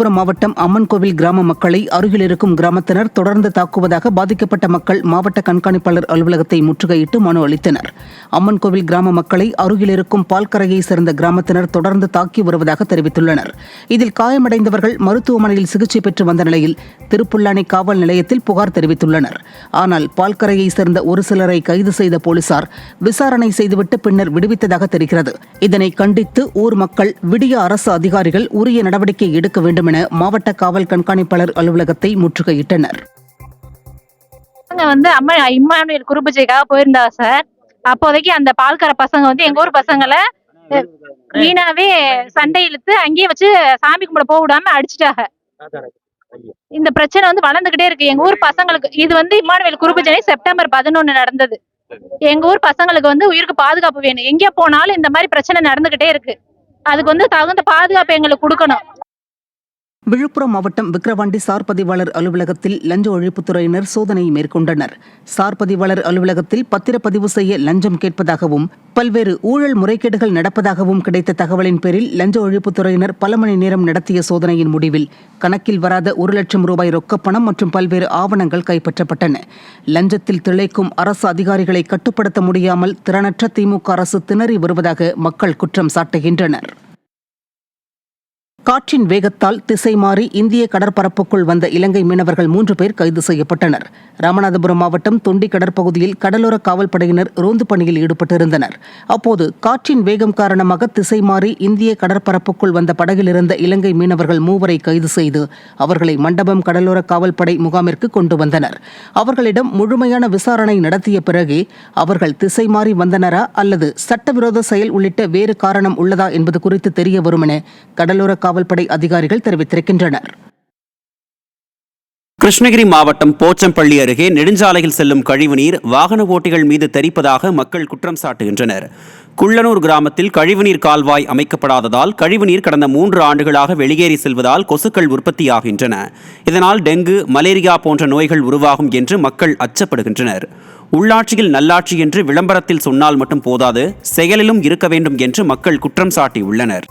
ராமநாதபுரம் மாவட்டம் அம்மன்கோவில் கிராம மக்களை அருகில் இருக்கும் கிராமத்தினர் தொடர்ந்து தாக்குவதாக பாதிக்கப்பட்ட மக்கள் மாவட்ட கண்காணிப்பாளர் அலுவலகத்தை முற்றுகையிட்டு மனு அளித்தனர். அம்மன்கோவில் கிராம மக்களை அருகில் இருக்கும் பால்கரையை சேர்ந்த கிராமத்தினர் தொடர்ந்து தாக்கி வருவதாக தெரிவித்துள்ளனர். இதில் காயமடைந்தவர்கள் மருத்துவமனையில் சிகிச்சை பெற்று வந்த நிலையில் திருப்புல்லானி காவல் நிலையத்தில் புகார் தெரிவித்துள்ளனர். ஆனால் பால்கரையை சேர்ந்த ஒரு சிலரை கைது செய்த போலீசார் விசாரணை செய்துவிட்டு பின்னர் விடுவித்ததாக தெரிகிறது. இதனை கண்டித்து ஊர் மக்கள் விடிய அரசு அதிகாரிகள் உரிய நடவடிக்கை எடுக்க வேண்டும் என மாவட்ட காவல் கண்காணிப்பாளர் அலுவலகத்தை முற்றுகையிட்டனர். இம்மானுவேல் குருபூஜைக்காக போயிருந்தா சார். அப்போதைக்கு அந்த பால்கரை பசங்க எங்க ஊர் பசங்களை வீணாவே சண்டை இழுத்து அங்கேயே வச்சு சாமி கும்பிட போக விடாம அடிச்சுட்டாங்க. இந்த பிரச்சனை வளர்ந்துகிட்டே இருக்கு. எங்க ஊர் பசங்களுக்கு இது இம்மானுவேல் குருபூஜை செப்டம்பர் 11 நடந்தது. எங்க ஊர் பசங்களுக்கு உயிருக்கு பாதுகாப்பு வேணும். எங்கே போனாலும் இந்த மாதிரி பிரச்சனை நடந்துகிட்டே இருக்கு. அதுக்கு தகுந்த பாதுகாப்பு எங்களுக்கு கொடுக்கணும். விழுப்புரம் மாவட்டம் விக்கிரவாண்டி சார் பதிவாளர் அலுவலகத்தில் லஞ்ச ஒழிப்புத்துறையினர் சோதனை மேற்கொண்டனர். சார் பதிவாளர் அலுவலகத்தில் பத்திரப்பதிவு செய்ய லஞ்சம் கேட்பதாகவும் பல்வேறு ஊழல் முறைகேடுகள் நடப்பதாகவும் கிடைத்த தகவலின் பேரில் லஞ்ச ஒழிப்புத்துறையினர் பல மணி நேரம் நடத்திய சோதனையின் முடிவில் கணக்கில் வராத 1 லட்சம் ரூபாய் ரொக்கப்பணம் மற்றும் பல்வேறு ஆவணங்கள் கைப்பற்றப்பட்டன. லஞ்சத்தில் திளைக்கும் அரசு அதிகாரிகளை கட்டுப்படுத்த முடியாமல் திறனற்ற திமுக அரசு திணறி வருவதாக மக்கள் குற்றம் சாட்டுகின்றனர். காற்றின் வேகத்தால் திசை மாறி இந்திய கடற்பரப்புக்குள் வந்த இலங்கை மீனவர்கள் 3 பேர் கைது செய்யப்பட்டனர். ராமநாதபுரம் மாவட்டம் தொண்டி கடற்பகுதியில் கடலோர காவல்படையினர் ரோந்து பணியில் ஈடுபட்டிருந்தனர். அப்போது காற்றின் வேகம் காரணமாக திசை மாறி இந்திய கடற்பரப்புக்குள் வந்த படகில் இருந்த இலங்கை மீனவர்கள் 3 கைது செய்து அவர்களை மண்டபம் கடலோர காவல்படை முகாமிற்கு கொண்டு வந்தனர். அவர்களிடம் முழுமையான விசாரணை நடத்திய பிறகே அவர்கள் திசை மாறி வந்தனரா அல்லது சட்டவிரோத செயல் உள்ளிட்ட வேறு காரணம் உள்ளதா என்பது குறித்து தெரிய வரும் என கடலோர காவல்படை அதிகாரிகள் தெரிவித்திருக்கின்றனர். கிருஷ்ணகிரி மாவட்டம் போச்சம்பள்ளி அருகே நெடுஞ்சாலையில் செல்லும் கழிவுநீர் வாகன ஓட்டிகள் மீது தெறிப்பதாக மக்கள் குற்றம் சாட்டுகின்றனர். குள்ளனூர் கிராமத்தில் கழிவுநீர் கால்வாய் அமைக்கப்படாததால் கழிவுநீர் கடந்த 3 ஆண்டுகளாக வெளியேறி செல்வதால் கொசுக்கள் உற்பத்தியாகின்றன. இதனால் டெங்கு, மலேரியா போன்ற நோய்கள் உருவாகும் என்று மக்கள் அச்சப்படுகின்றனர். உள்ளாட்சியில் நல்லாட்சி என்று விளம்பரத்தில் சொன்னால் மட்டும் போதாது, செயலிலும் இருக்க வேண்டும் என்று மக்கள் குற்றம் சாட்டியுள்ளனர்.